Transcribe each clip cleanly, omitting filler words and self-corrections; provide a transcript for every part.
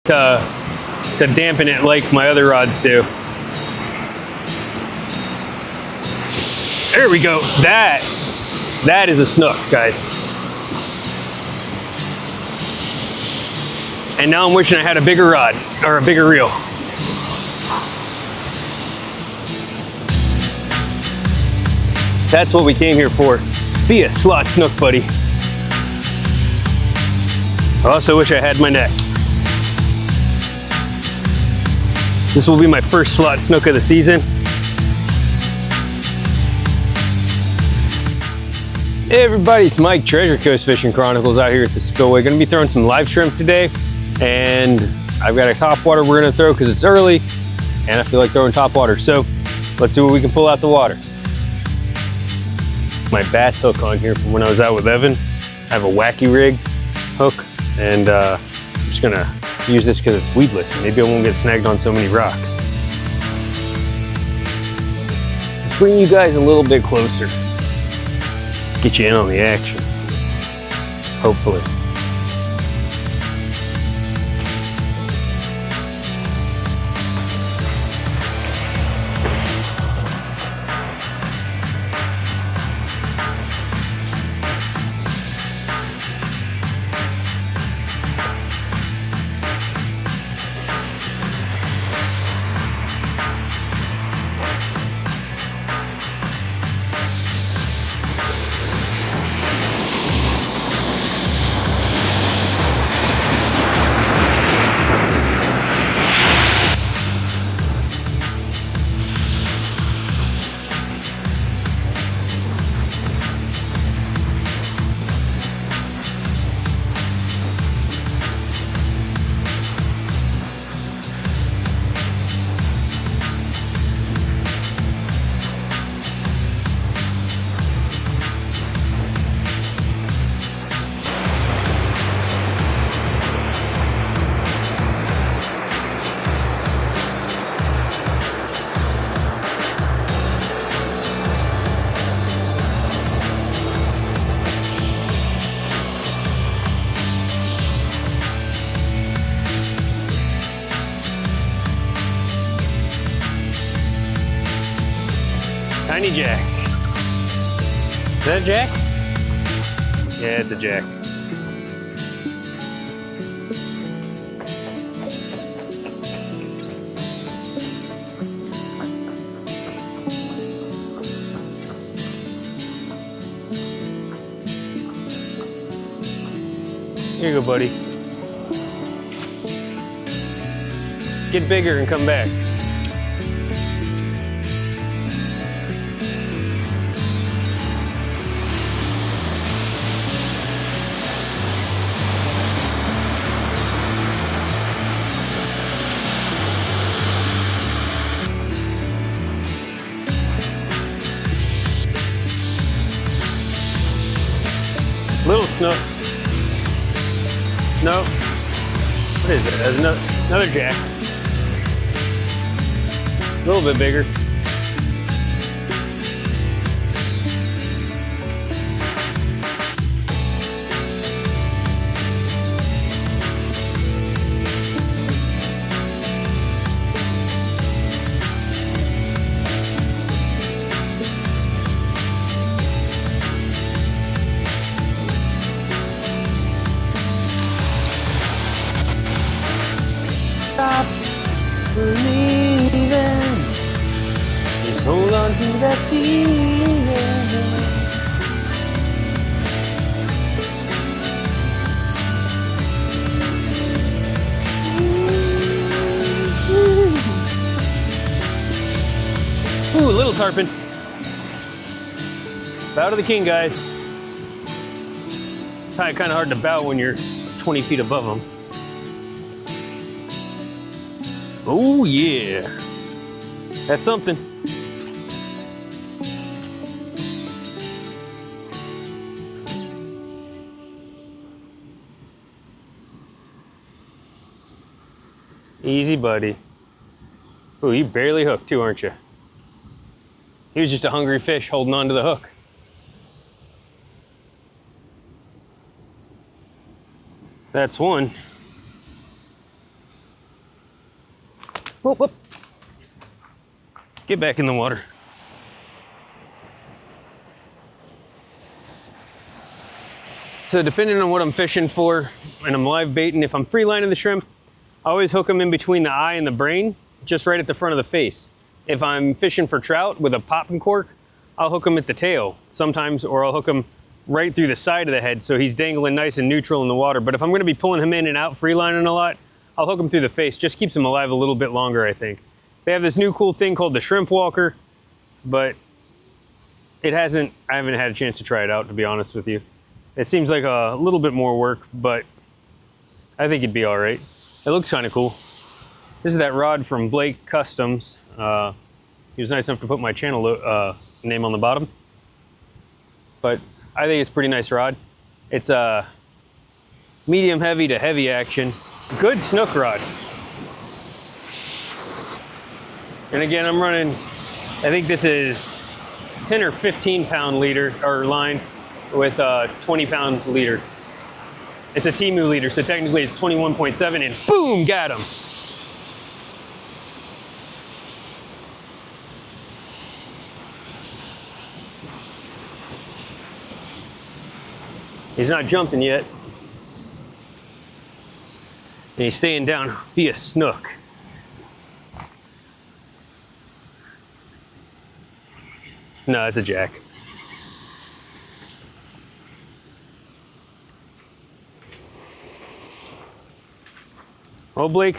to dampen it like my other rods do. There we go. That is a snook, guys. And now I'm wishing I had a bigger rod or a bigger reel. That's what we came here for. Be a slot snook, buddy. I also wish I had my net. This will be my first slot snook of the season. Hey everybody, it's Mike, Treasure Coast Fishing Chronicles out here at the spillway. Gonna be throwing some live shrimp today, and I've got a top water we're gonna throw because it's early and I feel like throwing top water. So let's see what we can pull out the water. My bass hook on here from when I was out with Evan. I have a wacky rig hook, and I'm just gonna use this because it's weedless and maybe I won't get snagged on so many rocks. Let's bring you guys a little bit closer. Get you in on the action, hopefully. Tiny jack. Is that a jack? Yeah, it's a jack. Here you go, buddy. Get bigger and come back. Little snook. No. What is it? That's another jack. A little bit bigger. Stop believing. Just hold on to that feeling. Ooh, little tarpon. Bow to the king, guys. It's kind of hard to bow when you're 20 feet above them. Oh yeah, that's something. Easy, buddy. Oh, you barely hooked too, aren't you? He was just a hungry fish holding on to the hook. That's one. Whoop, whoop. Get back in the water. So depending on what I'm fishing for, and I'm live baiting, if I'm free lining the shrimp, I always hook them in between the eye and the brain, just right at the front of the face. If I'm fishing for trout with a popping cork, I'll hook them at the tail sometimes, or I'll hook them right through the side of the head so he's dangling nice and neutral in the water. But if I'm gonna be pulling him in and out free lining a lot, I'll hook him through the face. Just keeps him alive a little bit longer, I think. They have this new cool thing called the shrimp walker, but I haven't had a chance to try it out, to be honest with you. It seems like a little bit more work, but I think it'd be all right. It looks kind of cool. This is that rod from Blake Customs. He was nice enough to put my channel name on the bottom. But I think it's a pretty nice rod. It's a medium heavy to heavy action. Good snook rod. And again, I'm running, I think this is 10 or 15 pound leader or line with a 20 pound leader. It's a Timu leader, so technically it's 21.7 and boom, got him. He's not jumping yet. And he's staying down via snook. No, it's a jack. Oh, Blake.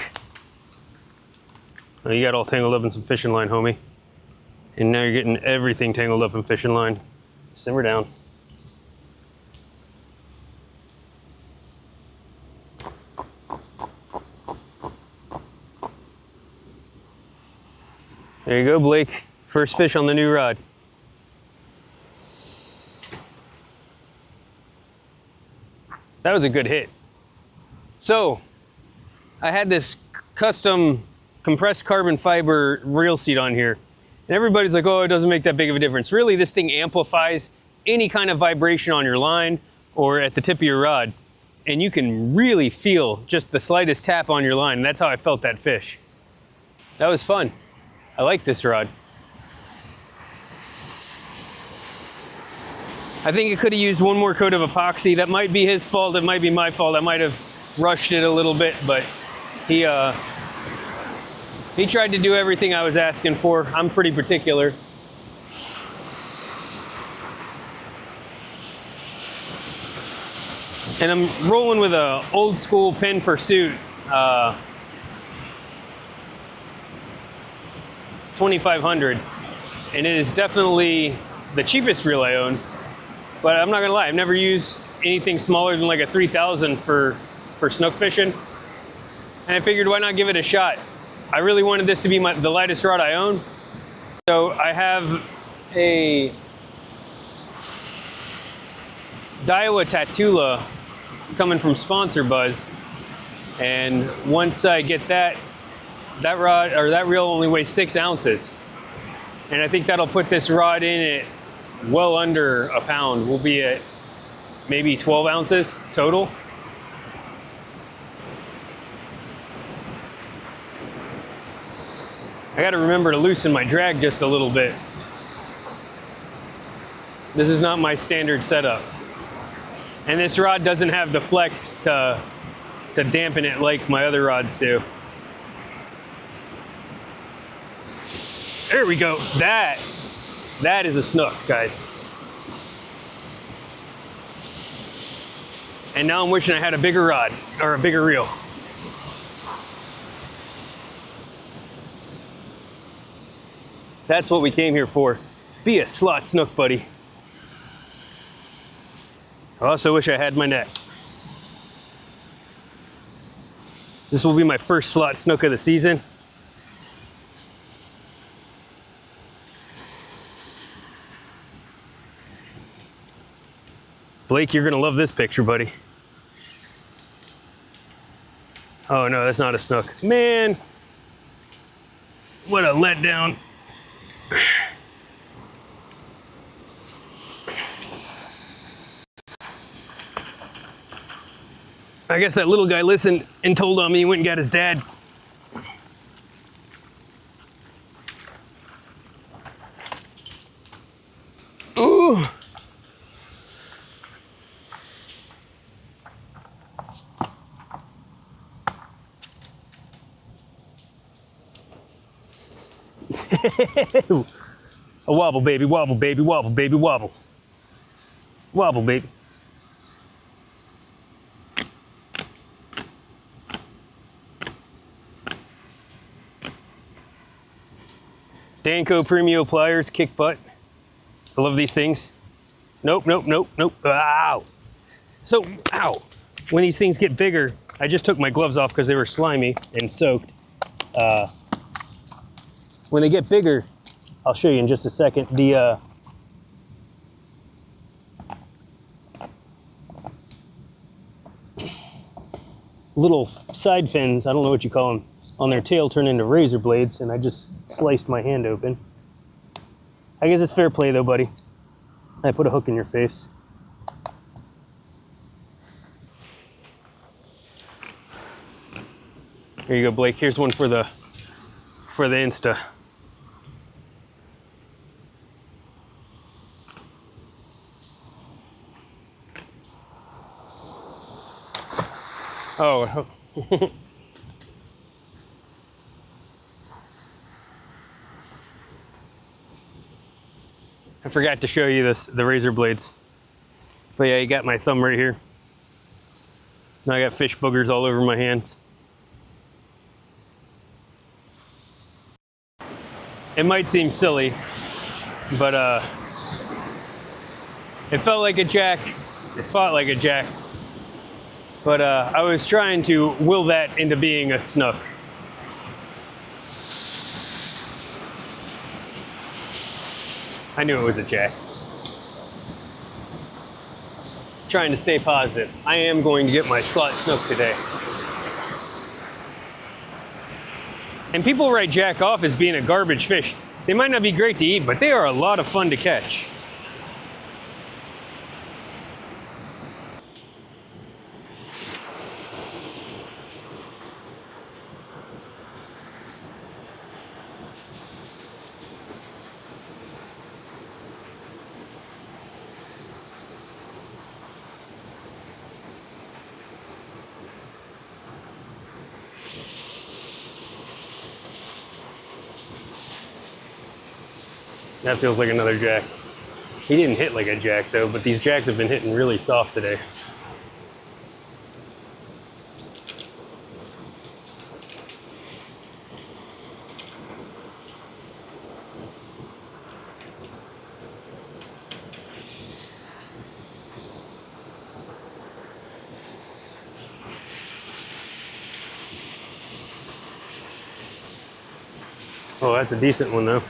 Oh, you got all tangled up in some fishing line, homie. And now you're getting everything tangled up in fishing line. Simmer down. There you go, Blake. First fish on the new rod. That was a good hit. So, I had this custom compressed carbon fiber reel seat on here. And everybody's like, oh, it doesn't make that big of a difference. Really, this thing amplifies any kind of vibration on your line or at the tip of your rod. And you can really feel just the slightest tap on your line. And that's how I felt that fish. That was fun. I like this rod. I think it could have used one more coat of epoxy. That might be his fault. It might be my fault. I might have rushed it a little bit, but he tried to do everything I was asking for. I'm pretty particular. And I'm rolling with a old school Penn Pursuit 2500, and it is definitely the cheapest reel I own. But I'm not gonna lie, I've never used anything smaller than like a 3000 for snook fishing. And I figured, why not give it a shot? I really wanted this to be the lightest rod I own. So I have a Daiwa Tatula coming from Sponsor Buzz. And once I get that rod, or that reel only weighs 6 ounces. And I think that'll put this rod in at well under a pound. We'll be at maybe 12 ounces total. I gotta remember to loosen my drag just a little bit. This is not my standard setup. And this rod doesn't have the flex to dampen it like my other rods do. There we go. That is a snook, guys. And now I'm wishing I had a bigger rod, or a bigger reel. That's what we came here for. Be a slot snook, buddy. I also wish I had my net. This will be my first slot snook of the season. Blake, you're gonna love this picture, buddy. Oh no, that's not a snook. Man, what a letdown. I guess that little guy listened and told on me. He went and got his dad. Woo! A wobble, baby, wobble, baby, wobble, baby, wobble. Wobble, baby. Danco Premio pliers, kick butt. I love these things. Nope, nope, nope, nope. Ow. So, ow. When these things get bigger, I just took my gloves off because they were slimy and soaked. When they get bigger, I'll show you in just a second, the little side fins, I don't know what you call them, on their tail turn into razor blades, and I just sliced my hand open. I guess it's fair play though, buddy. I put a hook in your face. Here you go, Blake. Here's one for the Insta. Oh. I forgot to show you the razor blades. But yeah, you got my thumb right here. Now I got fish boogers all over my hands. It might seem silly, but it felt like a jack. It fought like a jack. But I was trying to will that into being a snook. I knew it was a jack. Trying to stay positive. I am going to get my slot snook today. And people write jack off as being a garbage fish. They might not be great to eat, but they are a lot of fun to catch. That feels like another jack. He didn't hit like a jack though, but these jacks have been hitting really soft today. Oh, that's a decent one though.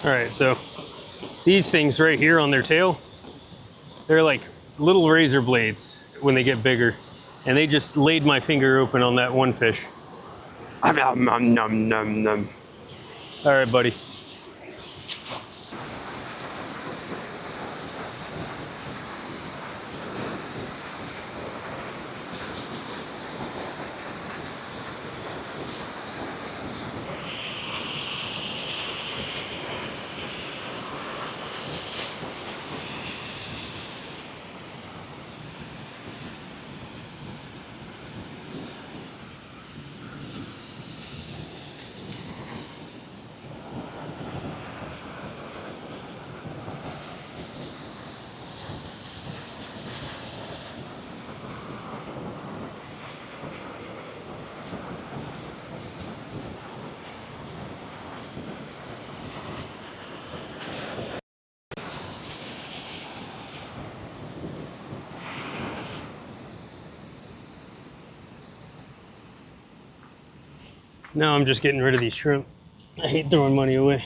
All right, so these things right here on their tail, they're like little razor blades when they get bigger. And they just laid my finger open on that one fish. Nom, nom, nom, nom, nom. All right, buddy. Now I'm just getting rid of these shrimp. I hate throwing money away.